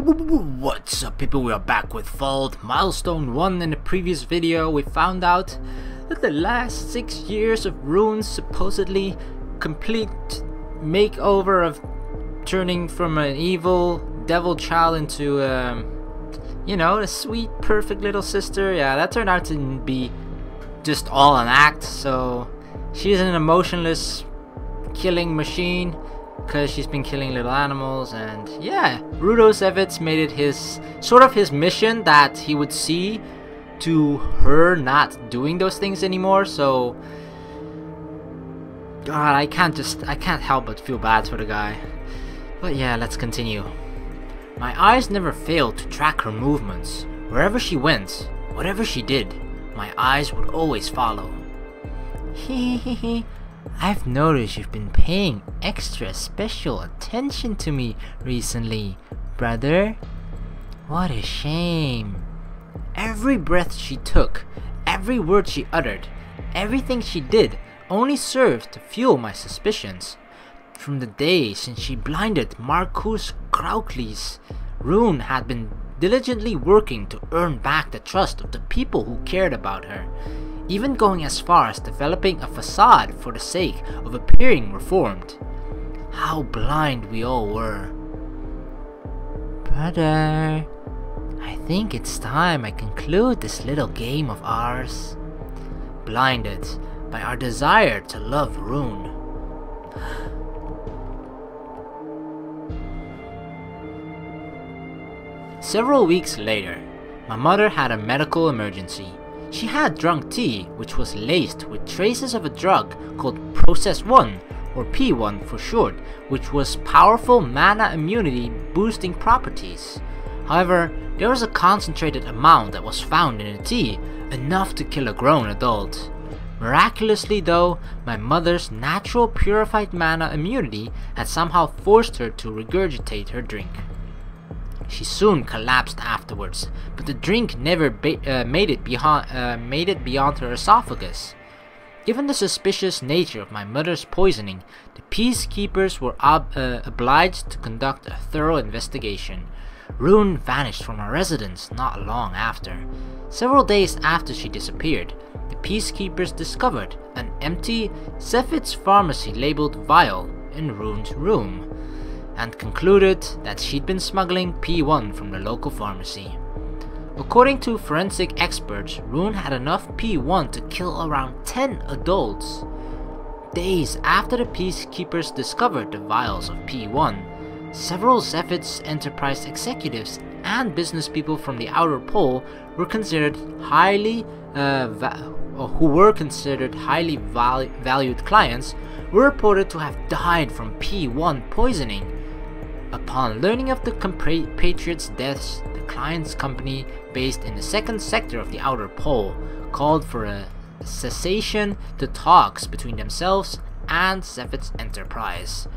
What's up, people? We are back with Fault Milestone 1. In the previous video we found out that the last 6 years of Rune's supposedly complete makeover of turning from an evil devil child into you know, a sweet perfect little sister, yeah, that turned out to be just all an act. So she's an emotionless killing machine because she's been killing little animals. And yeah, Rudosevitz made it his his mission that he would see to her not doing those things anymore. So God, I can't help but feel bad for the guy. But yeah, let's continue. My eyes never failed to track her movements. Wherever she went, whatever she did, my eyes would always follow. Hehehe, I've noticed you've been paying extra special attention to me recently, brother. What a shame. Every breath she took, every word she uttered, everything she did only served to fuel my suspicions. From the day since she blinded Marcus Krauklis, Rune had been diligently working to earn back the trust of the people who cared about her, even going as far as developing a facade for the sake of appearing reformed. How blind we all were. Brother, I think it's time I conclude this little game of ours. Blinded by our desire to love Rune. Several weeks later, my mother had a medical emergency. She had drunk tea which was laced with traces of a drug called Process 1, or P1 for short, which was powerful mana immunity boosting properties. However, there was a concentrated amount that was found in the tea, enough to kill a grown adult. Miraculously though, my mother's natural purified mana immunity had somehow forced her to regurgitate her drink. She soon collapsed afterwards, but the drink never made it beyond her esophagus. Given the suspicious nature of my mother's poisoning, the peacekeepers were obliged to conduct a thorough investigation. Rune vanished from our residence not long after. Several days after she disappeared, the peacekeepers discovered an empty Cephit's pharmacy labeled vial in Rune's room, and concluded that she'd been smuggling P1 from the local pharmacy. According to forensic experts, Rune had enough P1 to kill around 10 adults. Days after the peacekeepers discovered the vials of P1, several Cephit's Enterprise executives and business people from the Outer Pole were considered highly valued clients were reported to have died from P1 poisoning. Upon learning of the compatriots' deaths, the client's company, based in the second sector of the Outer Pole, called for a cessation to talks between themselves and Cephit's Enterprise.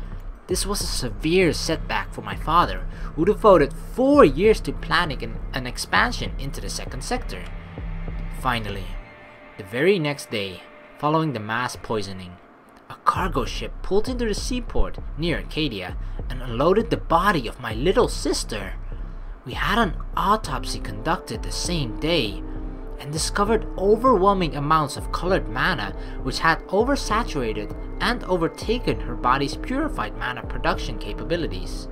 This was a severe setback for my father, who devoted 4 years to planning an expansion into the second sector. Finally, the very next day, following the mass poisoning, a cargo ship pulled into the seaport near Arcadia and unloaded the body of my little sister. We had an autopsy conducted the same day and discovered overwhelming amounts of colored mana which had oversaturated and overtaken her body's purified mana production capabilities.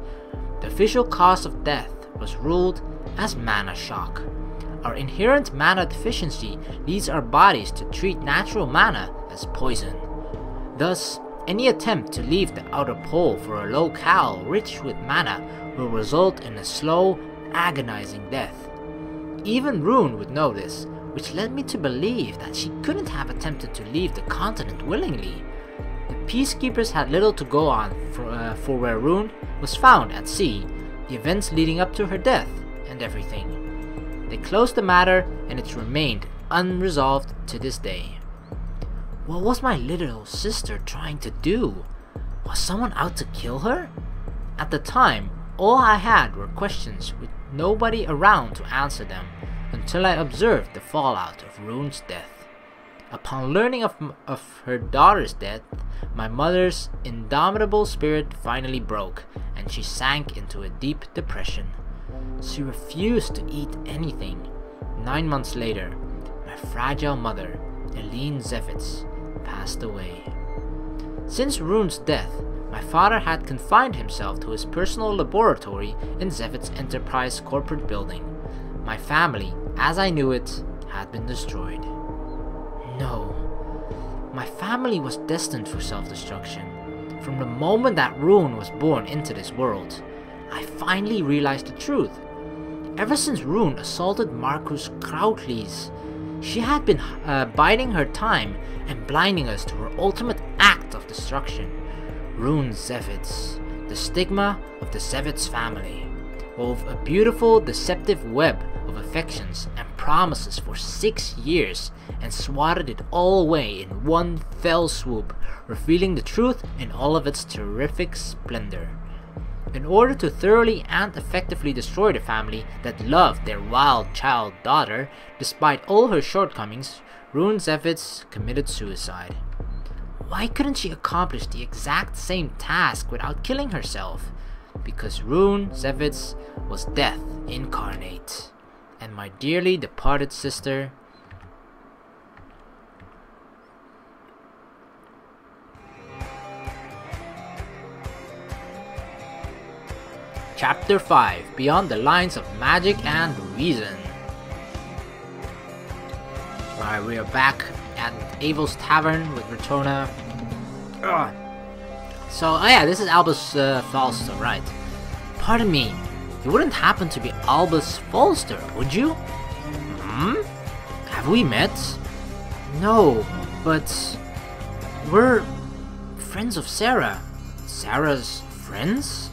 The official cause of death was ruled as mana shock. Our inherent mana deficiency leads our bodies to treat natural mana as poison. Thus, any attempt to leave the Outer Pole for a locale rich with mana will result in a slow, agonizing death. Even Rune would know this, which led me to believe that she couldn't have attempted to leave the continent willingly. The peacekeepers had little to go on for where Rune was found at sea, the events leading up to her death, and everything. They closed the matter, and it's remained unresolved to this day. What was my little sister trying to do? Was someone out to kill her? At the time, all I had were questions with nobody around to answer them, until I observed the fallout of Rune's death. Upon learning of her daughter's death, my mother's indomitable spirit finally broke, and she sank into a deep depression. She refused to eat anything. 9 months later, my fragile mother, Eileen Zevitz, passed away. Since Rune's death, my father had confined himself to his personal laboratory in Zevitz Enterprise corporate building. My family, as I knew it, had been destroyed. No. My family was destined for self-destruction. From the moment that Rune was born into this world, I finally realized the truth. Ever since Rune assaulted Marcus Krautlis, she had been biding her time and blinding us to her ultimate act of destruction. Rune Zevitz, the stigma of the Zevitz family, wove a beautiful, deceptive web of affections and promises for 6 years and swatted it all away in one fell swoop, revealing the truth in all of its terrific splendor. In order to thoroughly and effectively destroy the family that loved their wild child daughter, despite all her shortcomings, Rune Zevitz committed suicide. Why couldn't she accomplish the exact same task without killing herself? Because Rune Zevitz was death incarnate, and my dearly departed sister Chapter 5, Beyond the Lines of Magic and Reason. Alright, we are back at Abel's Tavern with Ritona. So, oh yeah, this is Albas Folster, right? Pardon me, you wouldn't happen to be Albas Folster, would you? Have we met? No, but we're friends of Sarah. Sarah's friends?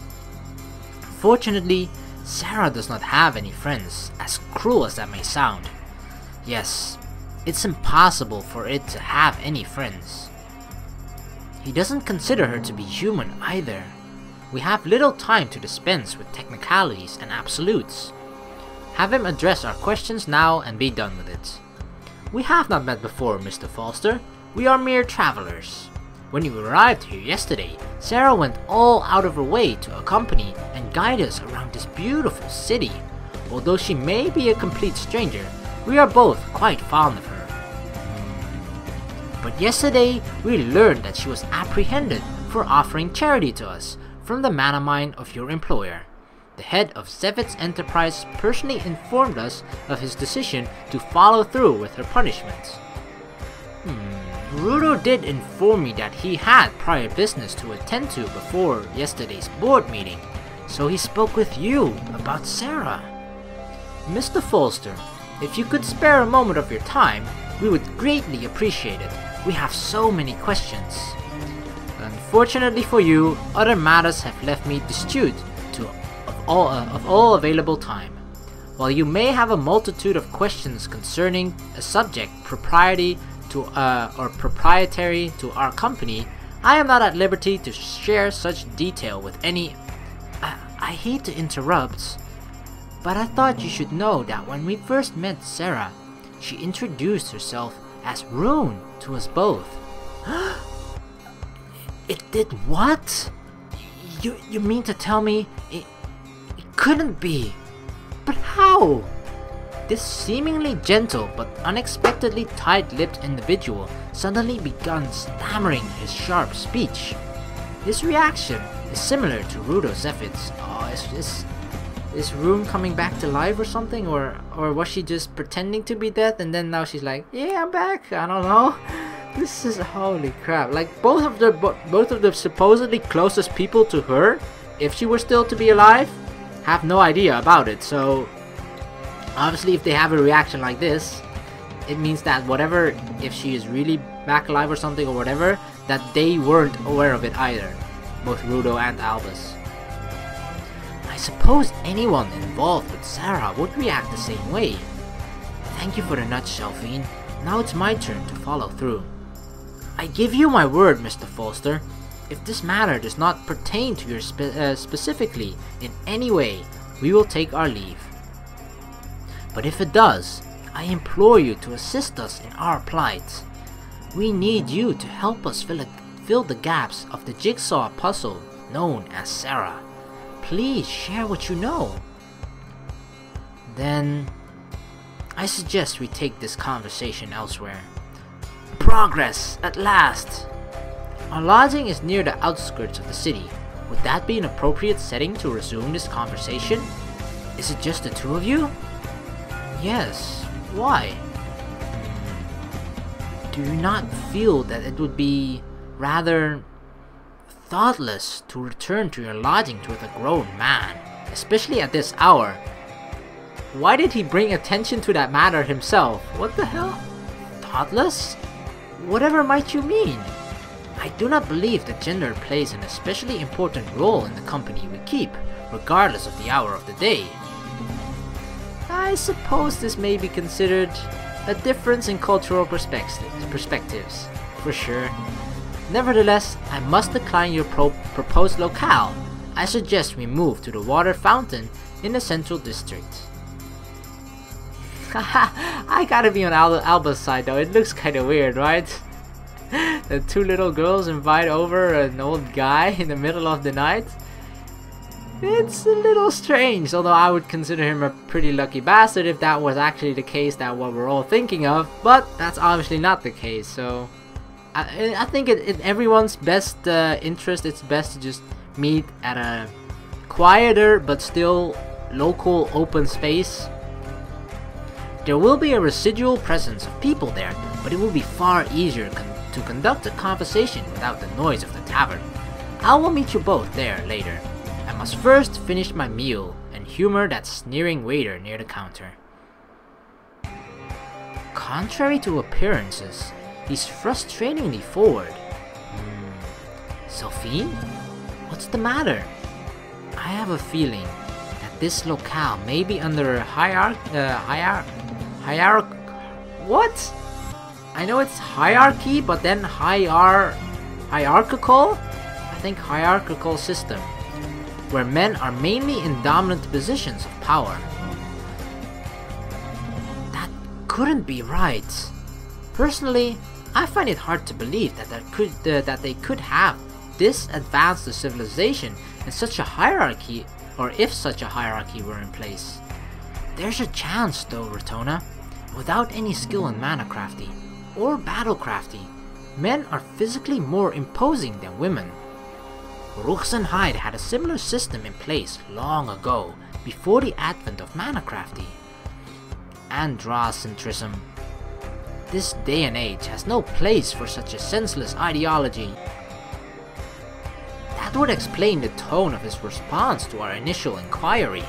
Fortunately, Sarah does not have any friends, as cruel as that may sound. Yes, it's impossible for it to have any friends. He doesn't consider her to be human either. We have little time to dispense with technicalities and absolutes. Have him address our questions now and be done with it. We have not met before, Mr. Folster. We are mere travelers. When you arrived here yesterday, Sarah went all out of her way to accompany and guide us around this beautiful city. Although she may be a complete stranger, we are both quite fond of her. But yesterday, we learned that she was apprehended for offering charity to us from the mana mine of your employer. The head of Zevitz Enterprise personally informed us of his decision to follow through with her punishment. Rudo did inform me that he had prior business to attend to before yesterday's board meeting, so he spoke with you about Sarah. Mr. Folster, if you could spare a moment of your time, we would greatly appreciate it. We have so many questions. Unfortunately for you, other matters have left me destitute of all available time. While you may have a multitude of questions concerning a subject proprietary to our company, I am not at liberty to share such detail with any... I hate to interrupt, but I thought you should know that when we first met Sarah, she introduced herself as Rune to us both. It did what? You mean to tell me it couldn't be? But how? This seemingly gentle but unexpectedly tight-lipped individual suddenly began stammering his sharp speech. His reaction is similar to Rudo Zevitz. Is Rune coming back to life or something? Or was she just pretending to be dead and then now she's like, yeah, I'm back? I don't know. This is holy crap. Like both of the supposedly closest people to her, if she were still to be alive, have no idea about it. So obviously if they have a reaction like this, it means that whatever, if she is really back alive or something or whatever, that they weren't aware of it either. Both Rudo and Albus. I suppose anyone involved with Sarah would react the same way. Thank you for the nudge, Selphine. Now it's my turn to follow through. I give you my word, Mr. Folster. If this matter does not pertain to you specifically in any way, we will take our leave. But if it does, I implore you to assist us in our plight. We need you to help us fill the gaps of the jigsaw puzzle known as Sarah. Please share what you know. then I suggest we take this conversation elsewhere. Progress! At last! Our lodging is near the outskirts of the city. Would that be an appropriate setting to resume this conversation? Is it just the two of you? Yes. Why? Do you not feel that it would be rather thoughtless to return to your lodging with a grown man, especially at this hour? Why did he bring attention to that matter himself? What the hell? Thoughtless? Whatever might you mean? I do not believe that gender plays an especially important role in the company we keep, regardless of the hour of the day. I suppose this may be considered a difference in cultural perspectives, for sure. Nevertheless, I must decline your proposed locale. I suggest we move to the water fountain in the central district. Haha, I gotta be on Albus' side though, it looks kinda weird, right? The two little girls invite over an old guy in the middle of the night. It's a little strange, although I would consider him a pretty lucky bastard if that was actually the case that what we're all thinking of, but that's obviously not the case, so I think in everyone's best interest, it's best to just meet at a quieter but still local open space. There will be a residual presence of people there, but it will be far easier to conduct a conversation without the noise of the tavern. I will meet you both there later. I must first finish my meal and humor that sneering waiter near the counter. Contrary to appearances, he's frustratingly forward. Selphine? What's the matter? I have a feeling that this locale may be under a what? I know it's hierarchy, but then hierarchical? I think hierarchical system, where men are mainly in dominant positions of power. That couldn't be right. Personally, I find it hard to believe that they could have this advanced a civilization in such a hierarchy, or if such a hierarchy were in place. There's a chance though, Ritona. Without any skill in manacrafty or battlecrafty, men are physically more imposing than women. Rughzenhaide had a similar system in place long ago, before the advent of manacrafty. Androcentrism. This day and age has no place for such a senseless ideology. That would explain the tone of his response to our initial inquiry.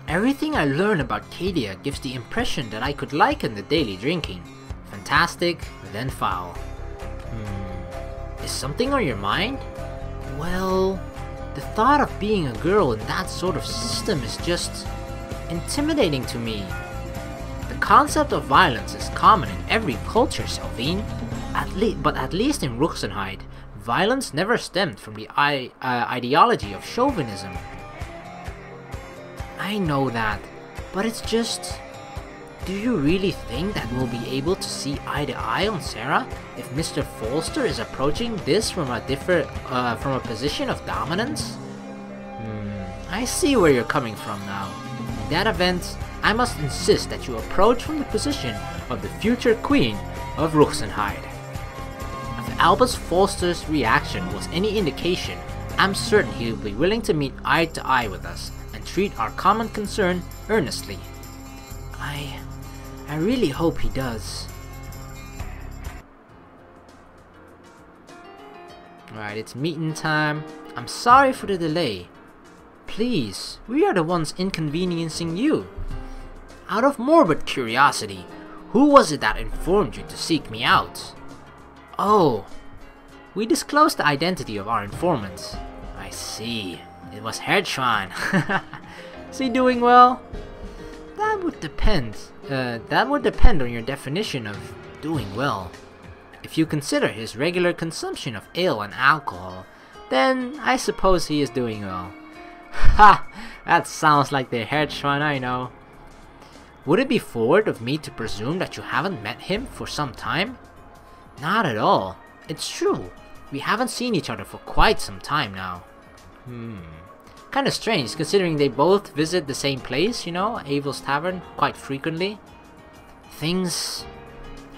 Everything I learn about Cadia gives the impression that I could liken the daily drinking. Fantastic, then foul. Is something on your mind? Well, the thought of being a girl in that sort of system is just intimidating to me. The concept of violence is common in every culture, Selphine. But at least in Rughzenhaide, violence never stemmed from the ideology of chauvinism. I know that, but it's just... Do you really think that we'll be able to see eye to eye on Sarah if Mr. Folster is approaching this from a position of dominance? I see where you're coming from now. In that event, I must insist that you approach from the position of the future Queen of Rughzenhaide. If Albas Folster's reaction was any indication, I'm certain he will be willing to meet eye to eye with us and treat our common concern earnestly. I really hope he does. Alright, it's meeting time. I'm sorry for the delay. Please, we are the ones inconveniencing you. Out of morbid curiosity, who was it that informed you to seek me out? Oh, we disclosed the identity of our informant. I see. It was Herrschwein. Is he doing well? That would depend on your definition of doing well. If you consider his regular consumption of ale and alcohol, then I suppose he is doing well. Ha! That sounds like the Herrschwein I know. Would it be forward of me to presume that you haven't met him for some time? Not at all. It's true. We haven't seen each other for quite some time now. Kinda strange, considering they both visit the same place, you know, Avel's Tavern, quite frequently. Things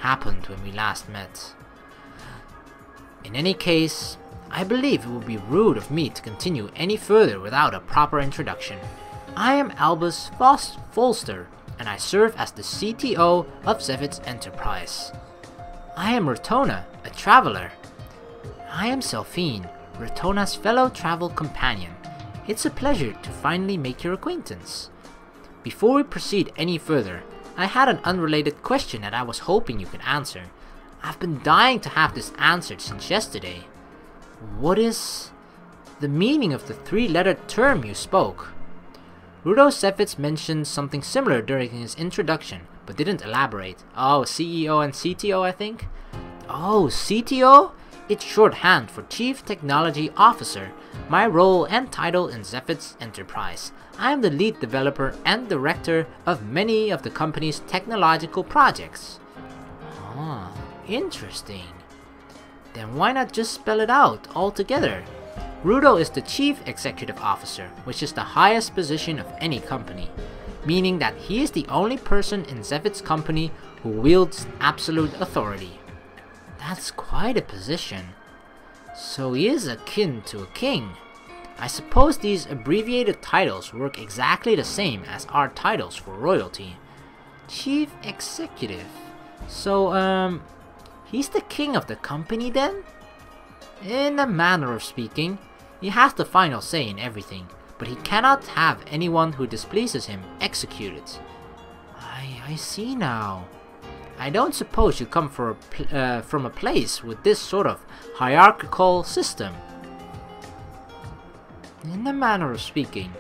happened when we last met. In any case, I believe it would be rude of me to continue any further without a proper introduction. I am Albas Folster, and I serve as the CTO of Zevit's Enterprise. I am Ritona, a traveler. I am Selphine, Ritona's fellow travel companion. It's a pleasure to finally make your acquaintance. Before we proceed any further, I had an unrelated question that I was hoping you could answer. I've been dying to have this answered since yesterday. What is the meaning of the three-lettered term you spoke? Rudo Zevitz mentioned something similar during his introduction, but didn't elaborate. Oh, CEO and CTO, I think? Oh, CTO? It's shorthand for Chief Technology Officer, my role and title in Zevit's Enterprise. I am the lead developer and director of many of the company's technological projects. Ah, interesting. Then why not just spell it out altogether? Rudo is the Chief Executive Officer, which is the highest position of any company, meaning that he is the only person in Zevit's company who wields absolute authority. That's quite a position. So he is akin to a king. I suppose these abbreviated titles work exactly the same as our titles for royalty. Chief Executive. So, he's the king of the company then? In a manner of speaking, he has the final say in everything, but he cannot have anyone who displeases him executed. I see now. I don't suppose you come from a place with this sort of hierarchical system. In a manner of speaking.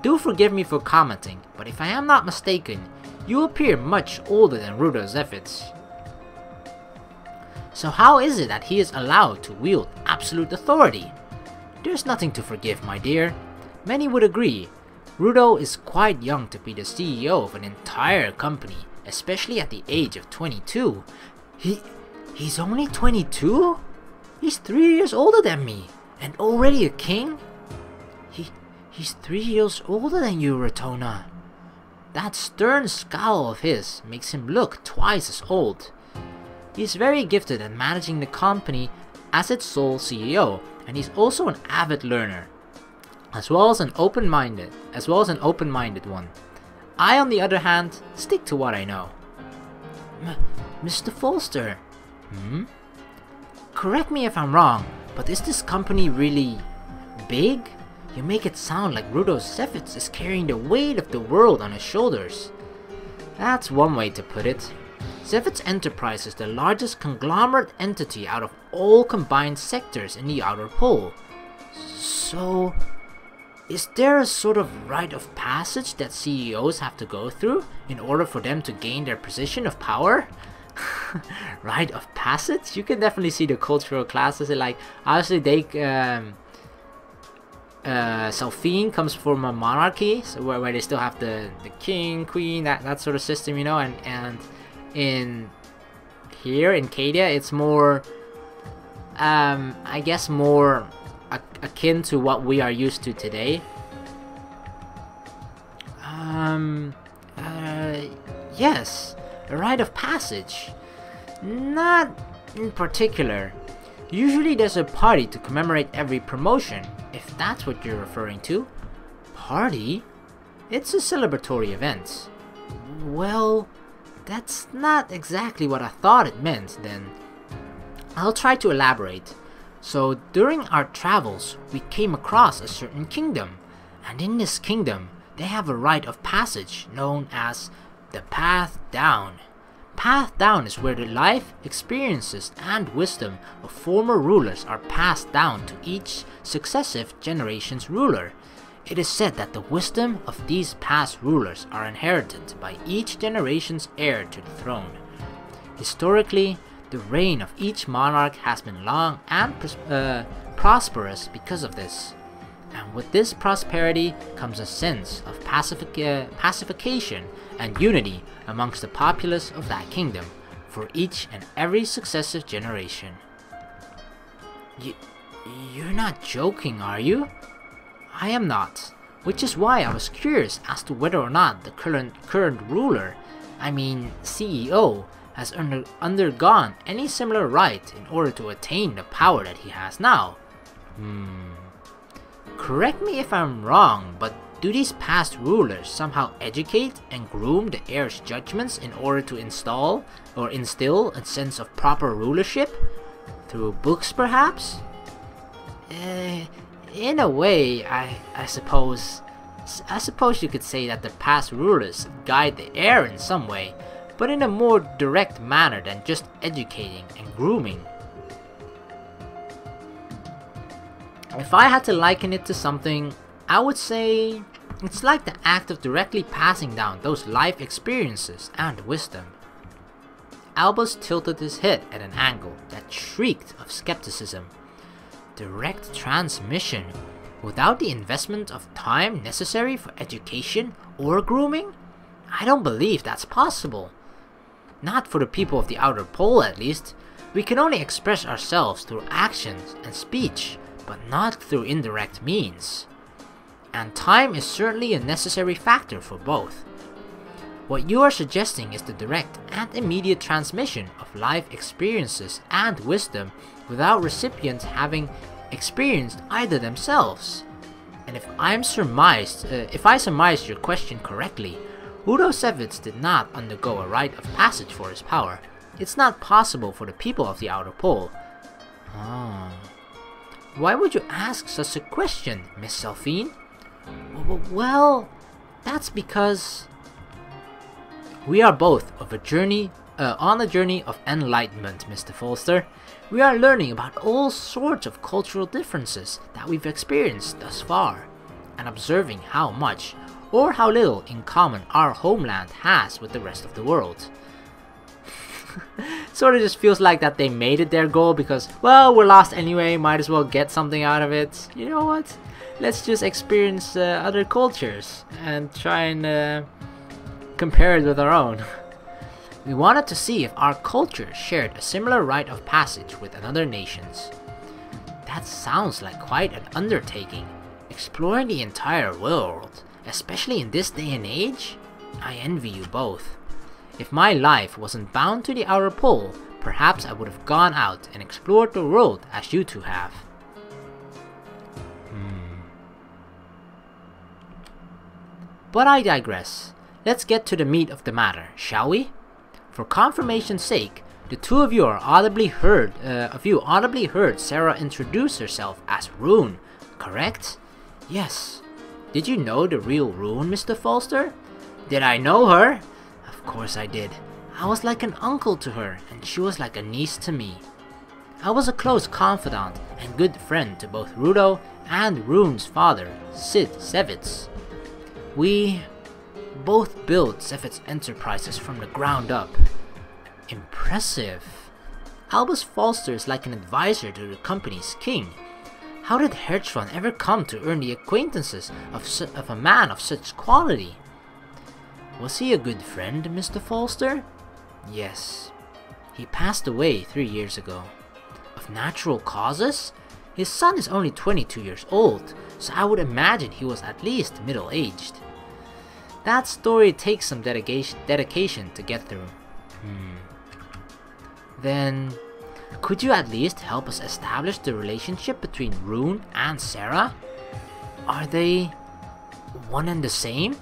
Do forgive me for commenting, but if I am not mistaken, you appear much older than Rudo Zevitz. So how is it that he is allowed to wield absolute authority? There's nothing to forgive, my dear. Many would agree. Rudo is quite young to be the CEO of an entire company, especially at the age of 22. He's only 22? He's 3 years older than me, and already a king? He's 3 years older than you, Ritona. That stern scowl of his makes him look twice as old. He's very gifted at managing the company as its sole CEO, and he's also an avid learner, as well as an open-minded one. I, on the other hand, stick to what I know. Mr. Folster. Correct me if I'm wrong, but is this company really big? You make it sound like Rudo Zevitz is carrying the weight of the world on his shoulders. That's one way to put it. Zevit's Enterprise is the largest conglomerate entity out of all combined sectors in the Outer Pole. So, is there a sort of rite of passage that CEOs have to go through in order for them to gain their position of power? Rite of passage? You can definitely see the cultural classes. Like, obviously Selphine comes from a monarchy, so where they still have the king, queen, that sort of system, you know, and in here in Cadia it's more I guess more akin to what we are used to today. Yes, a rite of passage. Not in particular. Usually there's a party to commemorate every promotion, if that's what you're referring to. Party? It's a celebratory event. Well, that's not exactly what I thought it meant then. I'll try to elaborate. So during our travels, we came across a certain kingdom, and in this kingdom, they have a rite of passage known as the Path Down. Path Down is where the life, experiences, and wisdom of former rulers are passed down to each successive generation's ruler. It is said that the wisdom of these past rulers are inherited by each generation's heir to the throne. Historically, the reign of each monarch has been long and prosperous because of this. And with this prosperity comes a sense of pacification and unity amongst the populace of that kingdom for each and every successive generation. You're not joking, are you? I am not, which is why I was curious as to whether or not the current ruler, I mean CEO, has undergone any similar rite in order to attain the power that he has now. Correct me if I'm wrong, but do these past rulers somehow educate and groom the heir's judgments in order to instill a sense of proper rulership? Through books, perhaps? In a way, I suppose you could say that the past rulers guide the heir in some way, but in a more direct manner than just educating and grooming. If I had to liken it to something, I would say it's like the act of directly passing down those life experiences and wisdom. Albus tilted his head at an angle that shrieked of skepticism. Direct transmission without the investment of time necessary for education or grooming? I don't believe that's possible. Not for the people of the Outer Pole, at least. We can only express ourselves through actions and speech, but not through indirect means. And time is certainly a necessary factor for both. What you are suggesting is the direct and immediate transmission of life experiences and wisdom without recipients having experienced either themselves. And if I surmised your question correctly, Rughzenhaide did not undergo a rite of passage for his power. It's not possible for the people of the Outer Pole. Why would you ask such a question, Miss Selphine? Well, that's because we are both on a journey of enlightenment, Mr. Folster. We are learning about all sorts of cultural differences that we've experienced thus far, and observing how much or how little in common our homeland has with the rest of the world. Sort of just feels like that they made it their goal because, well, we're lost anyway, might as well get something out of it. You know what? Let's just experience other cultures and try and compare it with our own. We wanted to see if our culture shared a similar rite of passage with other nations. That sounds like quite an undertaking. Exploring the entire world, especially in this day and age? I envy you both. If my life wasn't bound to the Outer Pole, perhaps I would have gone out and explored the world as you two have. But I digress. Let's get to the meat of the matter, shall we? For confirmation's sake, the two of you audibly heard Sarah introduce herself as Rune, correct? Yes. Did you know the real Rune, Mr. Folster? Did I know her? Of course I did. I was like an uncle to her, and she was like a niece to me. I was a close confidant and good friend to both Rudo and Rune's father, Sid Sevitz. We both built Sevitz Enterprises from the ground up. Impressive. Albas Folster is like an advisor to the company's king. How did Hertzron ever come to earn the acquaintances of a man of such quality? Was he a good friend, Mr. Folster? Yes. He passed away 3 years ago. Of natural causes? His son is only 22 years old, so I would imagine he was at least middle-aged. That story takes some dedication to get through. Then, could you at least help us establish the relationship between Rune and Sarah? Are they one and the same?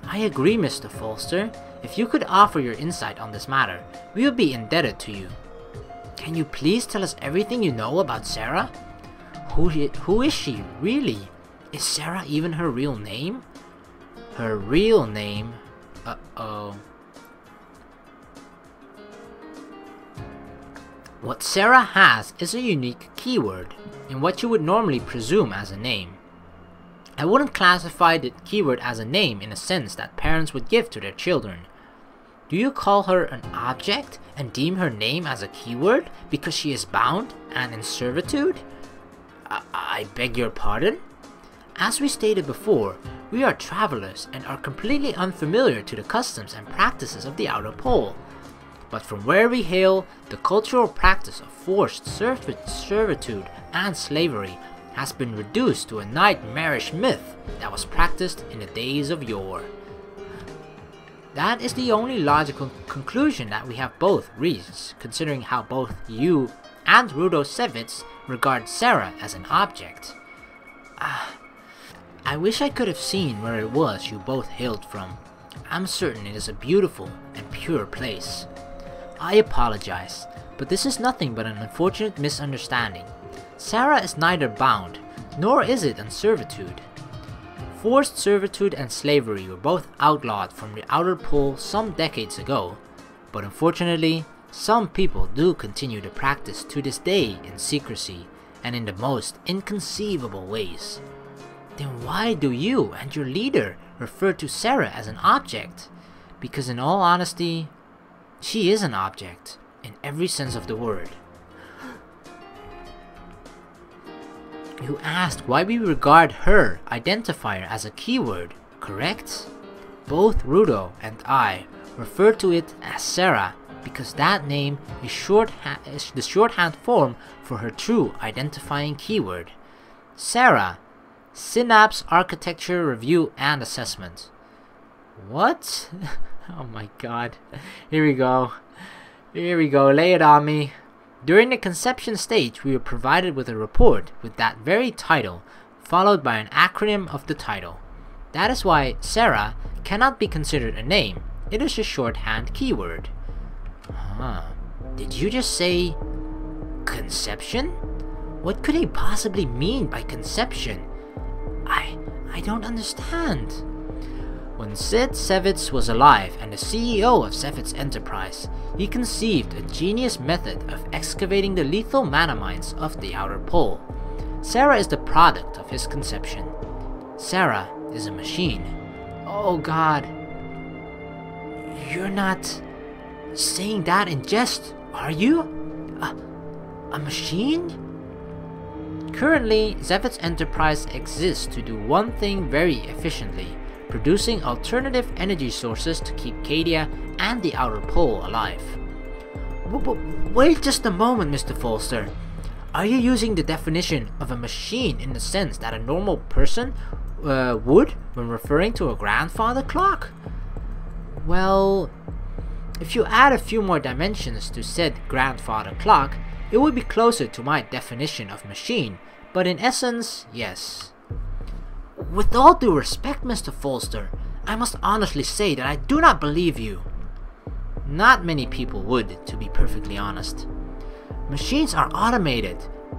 I agree, Mr. Folster. If you could offer your insight on this matter, we would be indebted to you. Can you please tell us everything you know about Sarah? Who is she, really? Is Sarah even her real name? Her real name? Uh-oh. What Sarah has is a unique keyword, in what you would normally presume as a name. I wouldn't classify the keyword as a name in a sense that parents would give to their children. Do you call her an object and deem her name as a keyword because she is bound and in servitude? I beg your pardon? As we stated before, we are travelers and are completely unfamiliar to the customs and practices of the Outer Pole. But from where we hail, the cultural practice of forced servitude and slavery has been reduced to a nightmarish myth that was practiced in the days of yore. That is the only logical conclusion that we have both reached, considering how both you and Rudosevitz regard Sarah as an object. I wish I could have seen where it was you both hailed from. I'm certain it is a beautiful and pure place. I apologize, but this is nothing but an unfortunate misunderstanding. Sarah is neither bound, nor is it in servitude. Forced servitude and slavery were both outlawed from the outer pole some decades ago, but unfortunately, some people do continue the practice to this day in secrecy and in the most inconceivable ways. Then why do you and your leader refer to Sarah as an object? Because in all honesty, she is an object in every sense of the word. You asked why we regard her identifier as a keyword, correct? Both Rudo and I refer to it as Sarah because that name is the shorthand form for her true identifying keyword. Sarah, Synapse Architecture Review and Assessment. What? Oh my god. Here we go. Lay it on me. During the conception stage, we were provided with a report with that very title, followed by an acronym of the title. That is why Sarah cannot be considered a name. It is a shorthand keyword. Did you just say conception? What could he possibly mean by conception? I don't understand. When Sid Sevitz was alive and the CEO of Sevitz Enterprise, he conceived a genius method of excavating the lethal mana mines of the outer pole. Sarah is the product of his conception. Sarah is a machine. Oh god. You're not saying that in jest, are you? A machine? Currently, Sevitz Enterprise exists to do one thing very efficiently, producing alternative energy sources to keep Cadia and the outer pole alive. Wait just a moment, Mr. Folster. Are you using the definition of a machine in the sense that a normal person would when referring to a grandfather clock? Well, if you add a few more dimensions to said grandfather clock, it would be closer to my definition of machine, but in essence, yes. With all due respect, Mr. Folster, I must honestly say that I do not believe you. Not many people would, to be perfectly honest. Machines are automated,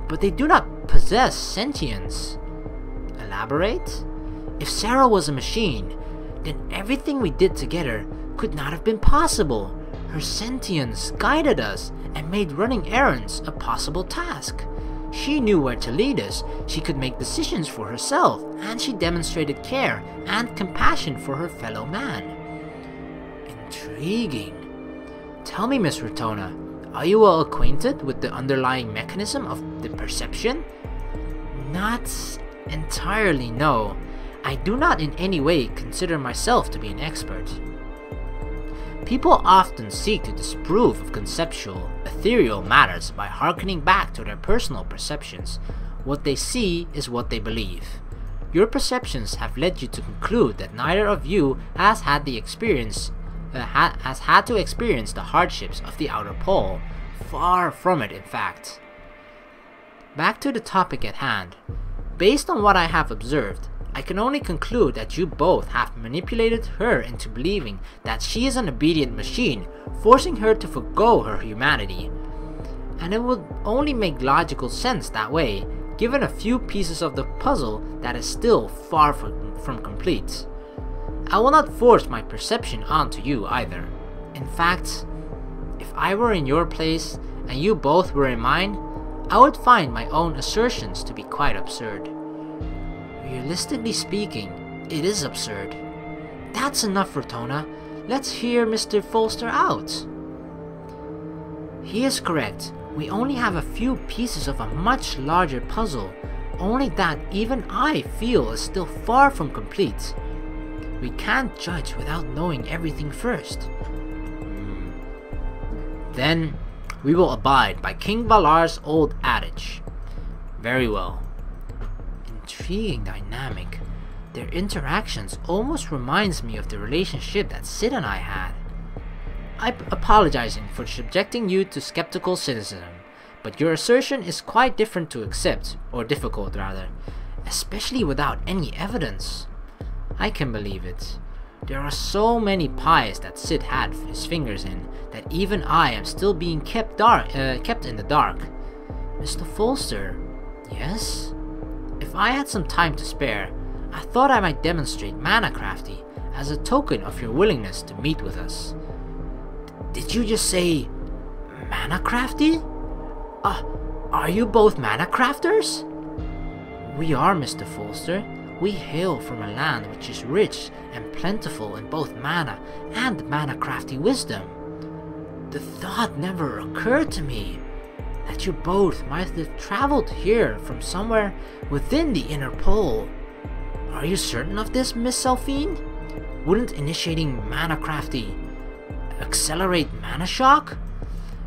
but they do not possess sentience. Elaborate? If Sarah was a machine, then everything we did together could not have been possible. Her sentience guided us and made running errands a possible task. She knew where to lead us, she could make decisions for herself, and she demonstrated care and compassion for her fellow man. Intriguing. Tell me, Miss Ritona, are you well acquainted with the underlying mechanism of the perception? Not entirely, no. I do not in any way consider myself to be an expert. People often seek to disprove of conceptual, ethereal matters by hearkening back to their personal perceptions. What they see is what they believe. Your perceptions have led you to conclude that neither of you has had to experience the hardships of the outer pole. Far from it, in fact. Back to the topic at hand. Based on what I have observed, I can only conclude that you both have manipulated her into believing that she is an obedient machine, forcing her to forgo her humanity. And it would only make logical sense that way, given a few pieces of the puzzle that is still far from complete. I will not force my perception onto you either. In fact, if I were in your place and you both were in mine, I would find my own assertions to be quite absurd. Realistically speaking, it is absurd. That's enough, Ritona. Let's hear Mr. Folster out. He is correct. We only have a few pieces of a much larger puzzle, only that even I feel is still far from complete. We can't judge without knowing everything first. Then, we will abide by King Valar's old adage. Very well. intriguing dynamic. Their interactions almost reminds me of the relationship that Sid and I had. I'm apologizing for subjecting you to skeptical cynicism, but your assertion is quite different to accept, or difficult rather, especially without any evidence. I can believe it. There are so many pies that Sid had his fingers in that even I am still being kept in the dark. Mr. Folster, yes? If I had some time to spare, I thought I might demonstrate mana crafty as a token of your willingness to meet with us. Did you just say mana crafty? Are you both mana crafters? We are, Mr. Folster. We hail from a land which is rich and plentiful in both mana and mana crafty wisdom. The thought never occurred to me that you both might have traveled here from somewhere within the inner pole. Are you certain of this, Miss Selphine? Wouldn't initiating mana crafty accelerate mana shock?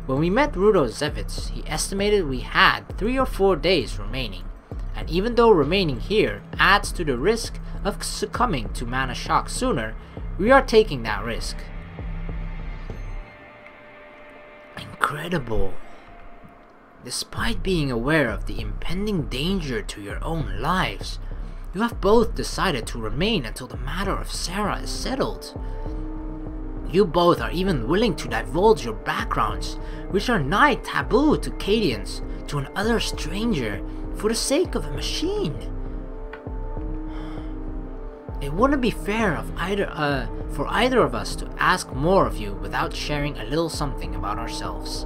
When we met Rughzenhaide, he estimated we had 3 or 4 days remaining, and even though remaining here adds to the risk of succumbing to mana shock sooner, we are taking that risk. Incredible. Despite being aware of the impending danger to your own lives, you have both decided to remain until the matter of Sarah is settled. You both are even willing to divulge your backgrounds, which are nigh taboo to Cadians, to an utter stranger, for the sake of a machine. It wouldn't be fair for either of us to ask more of you without sharing a little something about ourselves.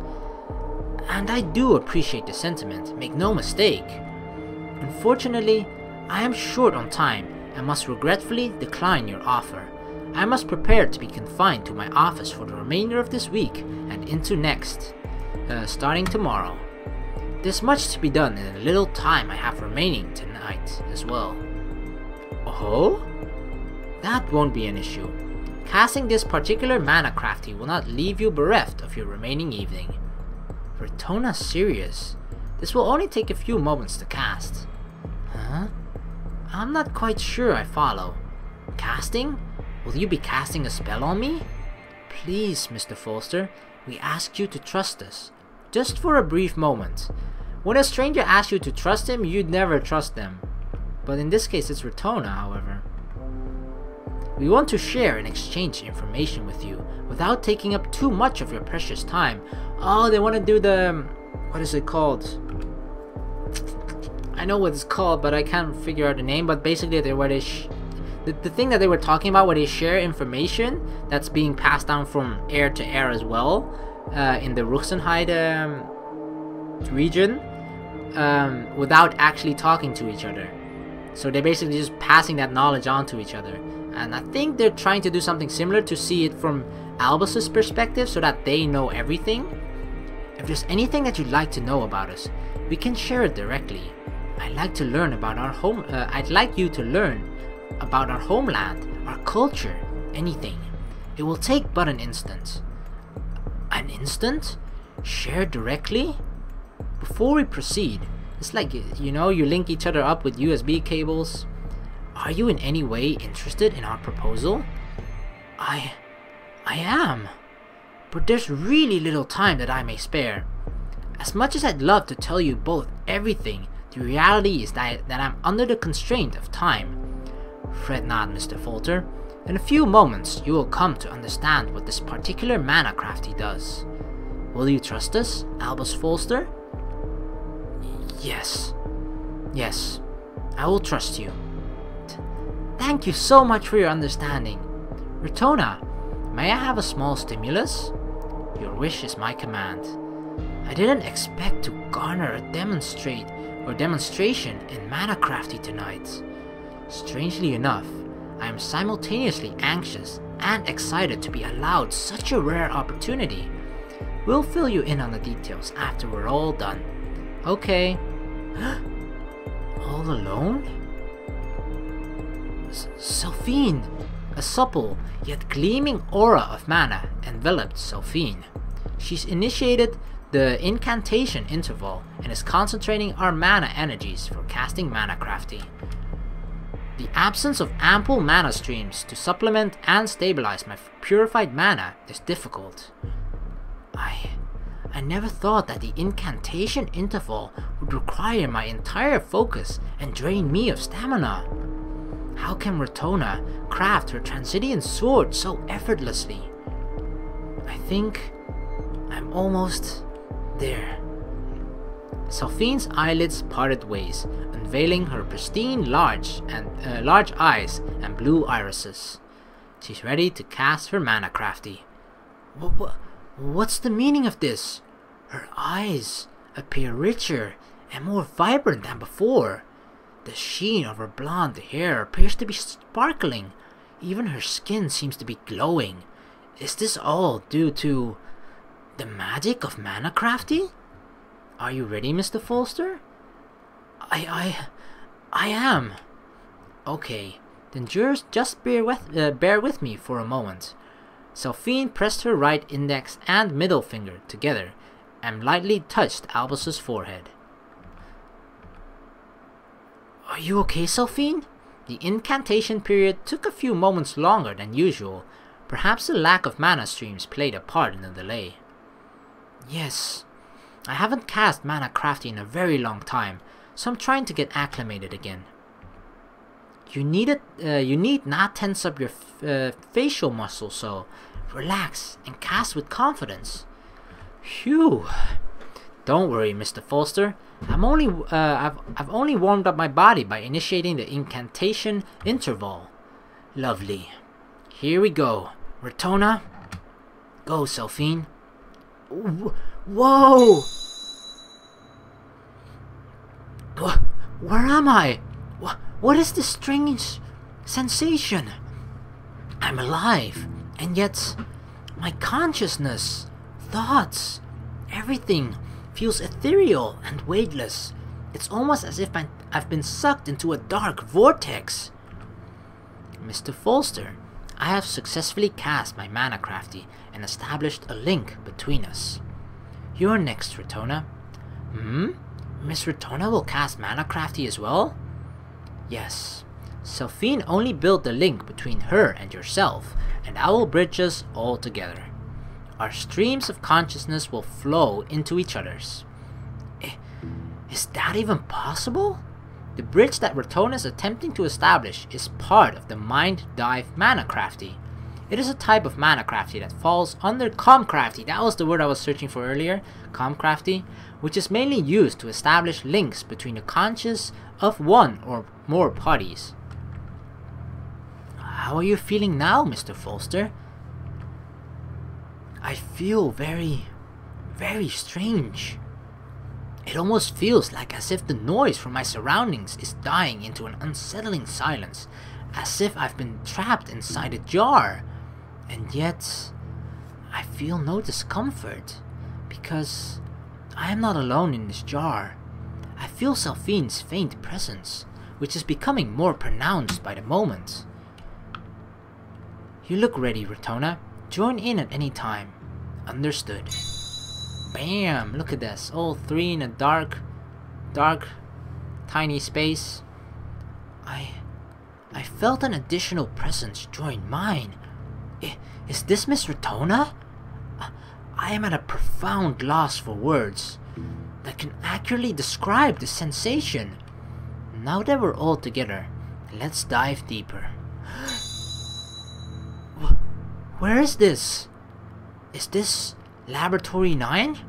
And I do appreciate the sentiment, make no mistake. Unfortunately, I am short on time and must regretfully decline your offer. I must prepare to be confined to my office for the remainder of this week and into next, starting tomorrow. There's much to be done in the little time I have remaining tonight as well. Oh? That won't be an issue. Casting this particular mana crafty will not leave you bereft of your remaining evening. Ritona serious? This will only take a few moments to cast. Huh? I'm not quite sure I follow. Casting? Will you be casting a spell on me? Please, Mr. Folster, we ask you to trust us. Just for a brief moment. When a stranger asks you to trust him, you'd never trust them. But in this case it's Ritona, however. We want to share and exchange information with you without taking up too much of your precious time. Oh, they want to do the... what is it called? I know what it's called, but I can't figure out the name. But basically, the thing that they were talking about, where they share information that's being passed down from air to air as well, in the Rughzenhaide region, without actually talking to each other. So they're basically just passing that knowledge on to each other. And I think they're trying to do something similar to see it from Albus's perspective, so that they know everything. If there's anything that you'd like to know about us, we can share it directly. I'd like to learn about our home. I'd like you to learn about our homeland, our culture, anything. It will take but an instant. An instant? Share directly? Before we proceed, it's like, you know, you link each other up with USB cables. Are you in any way interested in our proposal? I am. But there's really little time that I may spare. As much as I'd love to tell you both everything, the reality is that I'm under the constraint of time. Fret not, Mr. Folster. In a few moments, you will come to understand what this particular mana crafty does. Will you trust us, Albas Folster? Yes. Yes, I will trust you. Thank you so much for your understanding. Ritona, may I have a small stimulus? Your wish is my command. I didn't expect to garner a demonstration in mana crafty tonight. Strangely enough, I am simultaneously anxious and excited to be allowed such a rare opportunity. We'll fill you in on the details after we're all done. Okay. All alone? Selphine! A supple yet gleaming aura of mana enveloped Selphine. She's initiated the incantation interval and is concentrating our mana energies for casting Mana Crafty. The absence of ample mana streams to supplement and stabilize my purified mana is difficult. I never thought that the incantation interval would require my entire focus and drain me of stamina. How can Ritona craft her Transidian sword so effortlessly? I think I'm almost there. Selphine's eyelids parted ways, unveiling her pristine large eyes and blue irises. She's ready to cast her Mana Crafty. What's the meaning of this? Her eyes appear richer and more vibrant than before. The sheen of her blonde hair appears to be sparkling. Even her skin seems to be glowing. Is this all due to the magic of Mana Crafty? Are you ready, Mr. Folster? I am. Okay, then just bear with me for a moment. Selphine pressed her right index and middle finger together and lightly touched Albus's forehead. Are you okay, Selphine? The incantation period took a few moments longer than usual. Perhaps the lack of mana streams played a part in the delay. Yes, I haven't cast Mana Crafty in a very long time, so I'm trying to get acclimated again. You need not tense up your facial muscles, so relax and cast with confidence. Phew. Don't worry, Mr. Folster. I've only warmed up my body by initiating the incantation interval. Lovely. Here we go. Ritona. Go, Selphine. Whoa! Where am I? What is this strange sensation? I'm alive, and yet my consciousness, thoughts, everything feels ethereal and weightless. It's almost as if I've been sucked into a dark vortex. Mr. Folster, I have successfully cast my Mana Crafty and established a link between us. You're next, Ritona. Miss Ritona will cast Mana Crafty as well? Yes. Selphine only built the link between her and yourself, and I will bridge us all together. Our streams of consciousness will flow into each other's. Is that even possible? The bridge that Ritona is attempting to establish is part of the Mind Dive Mana Crafty. It is a type of Mana Crafty that falls under Com Crafty, that was the word I was searching for earlier, Com Crafty, which is mainly used to establish links between the conscious of one or more parties. How are you feeling now, Mr. Folster? I feel very strange. It almost feels like as if the noise from my surroundings is dying into an unsettling silence, as if I've been trapped inside a jar. And yet, I feel no discomfort, because I am not alone in this jar. I feel Selphine's faint presence, which is becoming more pronounced by the moment. You look ready, Ritona. Join in at any time. Understood. Bam! Look at this. All three in a dark, tiny space. I felt an additional presence join mine. Is this Miss Ritona? I am at a profound loss for words that can accurately describe the sensation. Now that we're all together, let's dive deeper. Where is this? Is this Laboratory 9?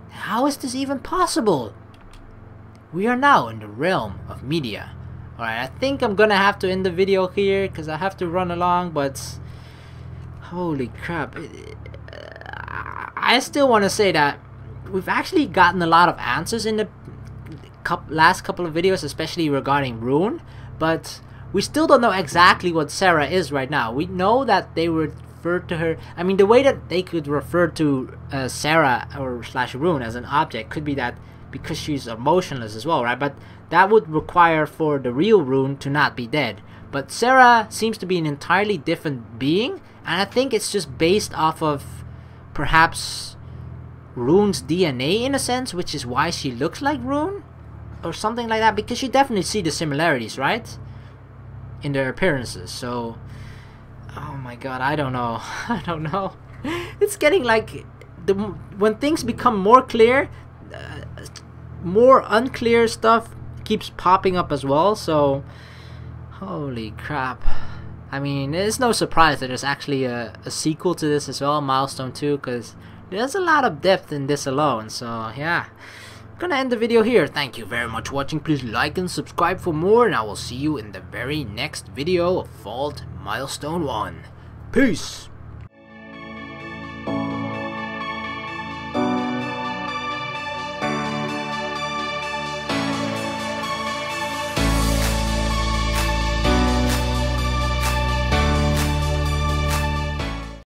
How is this even possible? We are now in the realm of media. Alright, I think I'm gonna have to end the video here because I have to run along, but holy crap. I still want to say that we've actually gotten a lot of answers in the last couple of videos, especially regarding Rune, but we still don't know exactly what Sarah is right now. We know that they refer to her, I mean, the way that they could refer to Sarah or / Rune as an object could be that because she's emotionless as well, right? But that would require for the real Rune to not be dead. But Sarah seems to be an entirely different being, and I think it's just based off of perhaps Rune's DNA in a sense, which is why she looks like Rune or something like that, because you definitely see the similarities, right, in their appearances. So oh my god, I don't know. I don't know. It's getting like when things become more clear, more unclear stuff keeps popping up as well. So holy crap. I mean, it's no surprise that there's actually a sequel to this as well, Milestone 2, because there's a lot of depth in this alone. So yeah, I'm gonna end the video here. Thank you very much for watching. Please like and subscribe for more, and I will see you in the very next video of Vault Milestone 1. Peace!